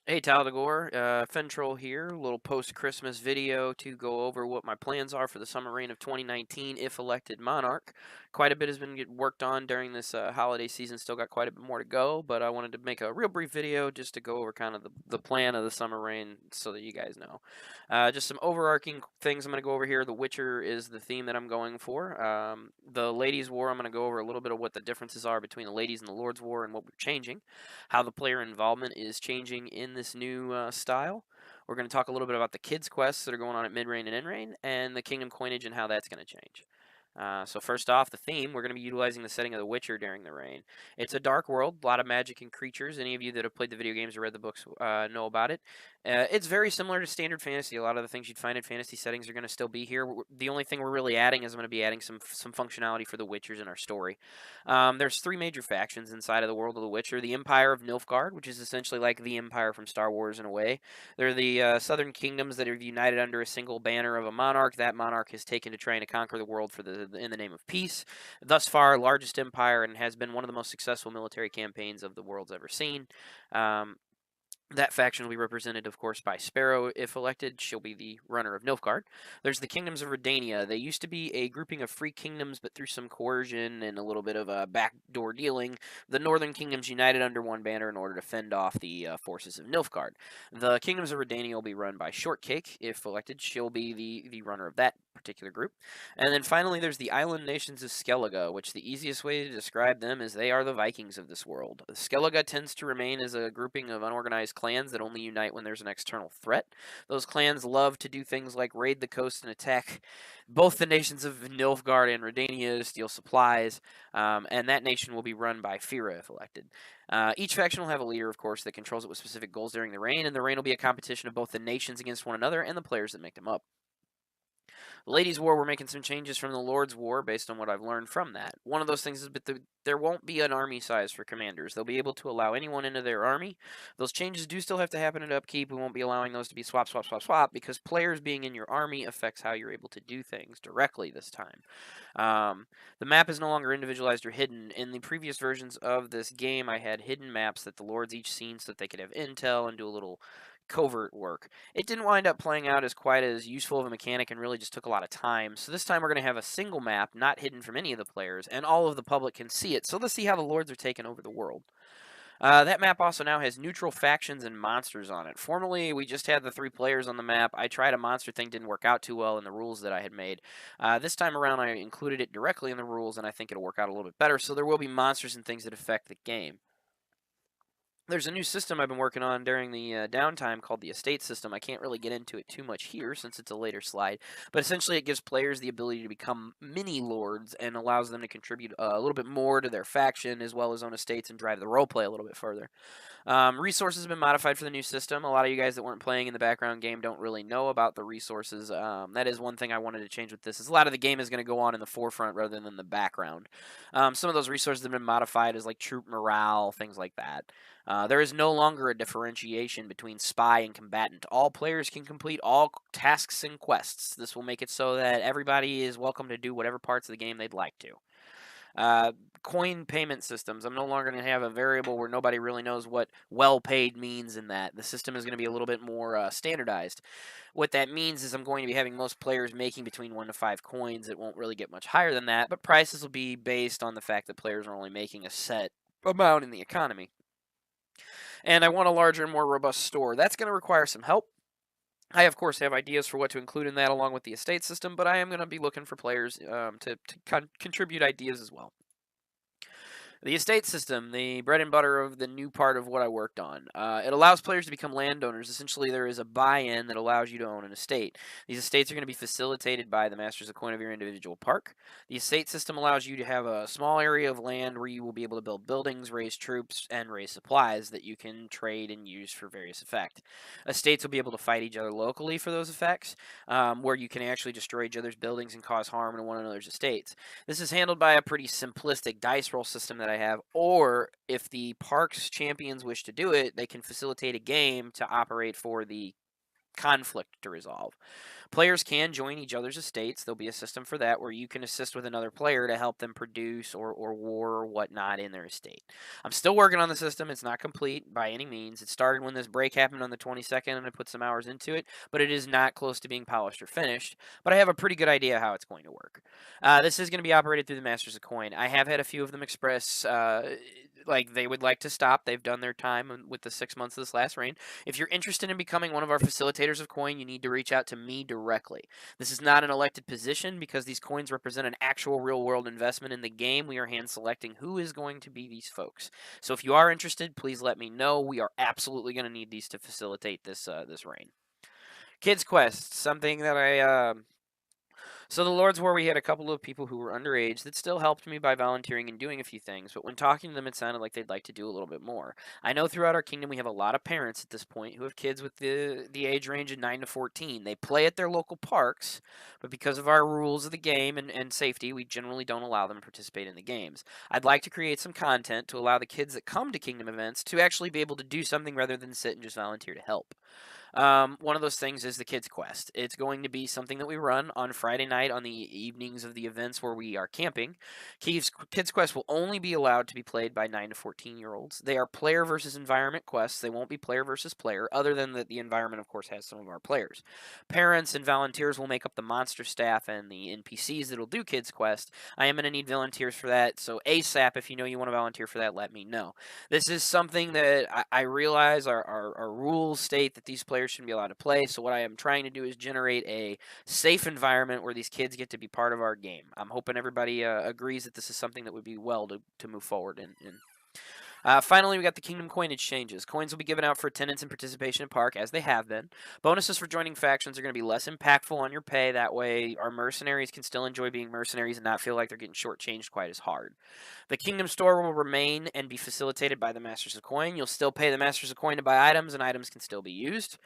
Hey Tal'Dorei, Fentrol here. A little post-Christmas video to go over what my plans are for the summer reign of 2019 if elected monarch. Quite a bit has been worked on during this holiday season. Still got quite a bit more to go, but I wanted to make a real brief video just to go over kind of the plan of the summer reign so that you guys know. Just some overarching things I'm going to go over here. The Witcher is the theme that I'm going for. The Ladies' War, I'm going to go over a little bit of what the differences are between the Ladies and the Lord's War and what we're changing, how the player involvement is changing in this new style. We're going to talk a little bit about the kids' quests that are going on at mid-reign and end-reign, and the kingdom coinage and how that's going to change. So first off, the theme, we're going to be utilizing the setting of The Witcher during the reign. It's a dark world, a lot of magic and creatures. Any of you that have played the video games or read the books know about it. It's very similar to standard fantasy. A lot of the things you'd find in fantasy settings are going to still be here. The only thing we're really adding is I'm going to be adding some functionality for the Witchers in our story. There's three major factions inside of the world of The Witcher. The Empire of Nilfgaard, which is essentially like the Empire from Star Wars in a way. They're the southern kingdoms that are united under a single banner of a monarch. That monarch has taken to trying to conquer the world in the name of peace. Thus far, largest empire and has been one of the most successful military campaigns of the world's ever seen. Um, that faction will be represented, of course, by Sparrow. If elected, she'll be the runner of Nilfgaard. There's the Kingdoms of Redania. They used to be a grouping of free kingdoms, but through some coercion and a little bit of a backdoor dealing, the northern kingdoms united under one banner in order to fend off the forces of Nilfgaard. The Kingdoms of Redania will be run by Shortcake. If elected, she'll be the runner of that particular group. And then finally, there's the island nations of Skellige, which the easiest way to describe them is they are the Vikings of this world. Skellige tends to remain as a grouping of unorganized clans that only unite when there's an external threat. Those clans love to do things like raid the coast and attack both the nations of Nilfgaard and Redania to steal supplies, and that nation will be run by Fira if elected. Each faction will have a leader, of course, that controls it with specific goals during the reign, and the reign will be a competition of both the nations against one another and the players that make them up. Ladies' War, we're making some changes from the Lord's War based on what I've learned from that. One of those things is there won't be an army size for commanders. They'll be able to allow anyone into their army. Those changes do still have to happen at upkeep. We won't be allowing those to be swap, swap, swap, swap because players being in your army affects how you're able to do things directly this time. The map is no longer individualized or hidden. In the previous versions of this game, I had hidden maps that the lords each seen so that they could have intel and do a little covert work. It didn't wind up playing out as quite as useful of a mechanic and really just took a lot of time. So this time we're going to have a single map, not hidden from any of the players, and all of the public can see it. So let's see how the lords are taking over the world. That map also now has neutral factions and monsters on it. Formerly, we just had the three players on the map. I tried a monster thing, didn't work out too well in the rules that I had made. This time around, I included it directly in the rules, and I think it'll work out a little bit better. So there will be monsters and things that affect the game. There's a new system I've been working on during the downtime called the estate system. I can't really get into it too much here since it's a later slide, but essentially it gives players the ability to become mini lords and allows them to contribute a little bit more to their faction as well as own estates and drive the roleplay a little bit further. Resources have been modified for the new system. A lot of you guys that weren't playing in the background game don't really know about the resources. That is one thing I wanted to change with this. Is a lot of the game is going to go on in the forefront rather than the background. Some of those resources have been modified as like troop morale, things like that. There is no longer a differentiation between spy and combatant. All players can complete all tasks and quests. This will make it so that everybody is welcome to do whatever parts of the game they'd like to. Uh, Coin payment systems. I'm no longer going to have a variable where nobody really knows what well paid means in that. The system is going to be a little bit more standardized. What that means is I'm going to be having most players making between 1 to 5 coins. It won't really get much higher than that, but prices will be based on the fact that players are only making a set amount in the economy. And I want a larger and more robust store. That's going to require some help. I, of course, have ideas for what to include in that along with the estate system, but I am going to be looking for players to contribute ideas as well. The estate system, the bread and butter of the new part of what I worked on. It allows players to become landowners. Essentially, there is a buy-in that allows you to own an estate. These estates are going to be facilitated by the Masters of Coin of your individual park. The estate system allows you to have a small area of land where you will be able to build buildings, raise troops, and raise supplies that you can trade and use for various effects. Estates will be able to fight each other locally for those effects, where you can actually destroy each other's buildings and cause harm in one another's estates. This is handled by a pretty simplistic dice roll system that I have, or if the park's champions wish to do it, they can facilitate a game to operate for the conflict to resolve. Players can join each other's estates. There'll be a system for that where you can assist with another player to help them produce or war or whatnot in their estate. I'm still working on the system. It's not complete by any means. It started when this break happened on the 22nd, and I put some hours into it, but it is not close to being polished or finished. But I have a pretty good idea how it's going to work. This is going to be operated through the Masters of Coin. I have had a few of them express like they would like to stop. They've done their time with the 6 months of this last reign. If you're interested in becoming one of our facilitators of coin, you need to reach out to me directly. This is not an elected position because these coins represent an actual real world investment in the game. We are hand selecting who is going to be these folks. So if you are interested, please let me know. We are absolutely going to need these to facilitate this reign. Kids Quest, something that so the Lord's War, we had a couple of people who were underage that still helped me by volunteering and doing a few things, but when talking to them, it sounded like they'd like to do a little bit more. I know throughout our kingdom we have a lot of parents at this point who have kids with the age range of 9 to 14. They play at their local parks, but because of our rules of the game and safety, we generally don't allow them to participate in the games. I'd like to create some content to allow the kids that come to kingdom events to actually be able to do something rather than sit and just volunteer to help. One of those things is the Kids Quest. It's going to be something that we run on Friday night on the evenings of the events where we are camping. Kids Quest will only be allowed to be played by 9 to 14-year-olds. They are player versus environment quests. They won't be player versus player, other than that the environment, of course, has some of our players. Parents and volunteers will make up the monster staff and the NPCs that'll do Kids Quest. I am going to need volunteers for that, so ASAP, if you know you want to volunteer for that, let me know. This is something that I realize our rules state that these players shouldn't be allowed to play. So what I am trying to do is generate a safe environment where these kids get to be part of our game. I'm hoping everybody agrees that this is something that would be well to move forward in. Finally, we got the Kingdom coinage changes. Coins will be given out for attendance and participation in Park, as they have been. Bonuses for joining factions are going to be less impactful on your pay. That way, our mercenaries can still enjoy being mercenaries and not feel like they're getting shortchanged quite as hard. The Kingdom store will remain and be facilitated by the Masters of Coin. You'll still pay the Masters of Coin to buy items, and items can still be used.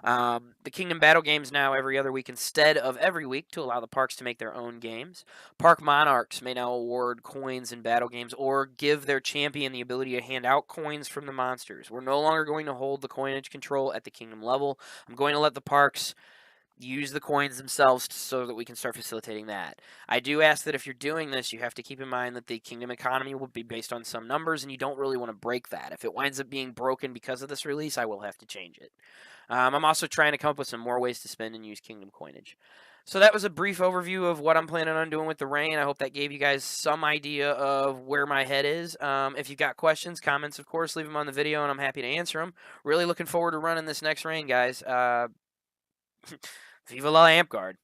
The Kingdom battle games now every other week instead of every week to allow the parks to make their own games. Park monarchs may now award coins in battle games or give their champion the ability to hand out coins from the monsters. We're no longer going to hold the coinage control at the Kingdom level. I'm going to let the parks use the coins themselves so that we can start facilitating that. I do ask that if you're doing this, you have to keep in mind that the Kingdom economy will be based on some numbers, and you don't really want to break that. If it winds up being broken because of this release, I will have to change it. I'm also trying to come up with some more ways to spend and use Kingdom coinage. So that was a brief overview of what I'm planning on doing with the reign. I hope that gave you guys some idea of where my head is. If you've got questions, comments, of course, leave them on the video, and I'm happy to answer them. Really looking forward to running this next reign, guys. Viva la Amp Guard.